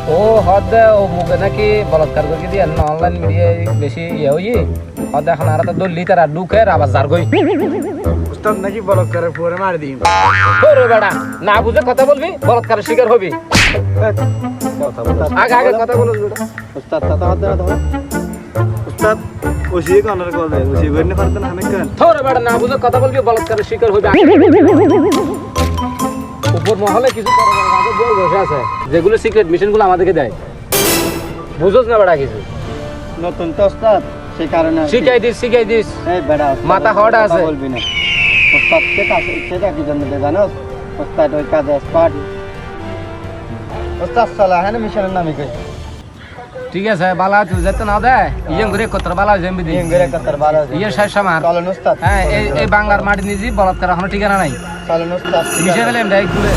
ও হদে ও মুখে নাকি বলৎকার করে দিয়ে অনলাইন মিডিয়ায় বেশি ইয়ে হই হদে এখন আর তো দল্লি তারা ঢুকে আবার জার গই উস্তাদ নাকি বলৎকারের পরে মার দিই ওরে বেড়া না বুঝে কথা বলবি বলৎকারের শিকার হবি আগে আগে কথা বলো উস্তাদ কথা হতে না তোমার উস্তাদ ওসি কর্নার করে ওসি করে না পারতেন আমি কেন ওরে বেড়া না বুঝে কথা বলবি বলৎকারের শিকার হবি উপর মহলে কিছু আগে বই বসে আছে যেগুলো সিক্রেট মিশনগুলো আমাদেরকে দেয় বুঝোস না বেড়া কিছু নতুন তো উস্তাদ সেই কারণে শিখাই দিস এই বেড়া মাথা হড়া আছে বলবি না উস্তাদ কে কাছে সেটা কি জন্য দে জানো উস্তাদ ওই কাজে স্পট উস্তাদ সালা হ্যাঁ মিশনের নামে কই ঠিক আছে বালা তুই যেতে না দেয় ইয়ে করে কত বালা জমি দি ইংরেজি কতর ভালো ইয়ে শেষ সামার চলেন উস্তাদ হ্যাঁ এই বাংলার মাটি নিজি বলৎকার এখনো ঠিকানা নাই চলেন উস্তাদ মিশে গেলে ডাইরেক্ট ঘুরে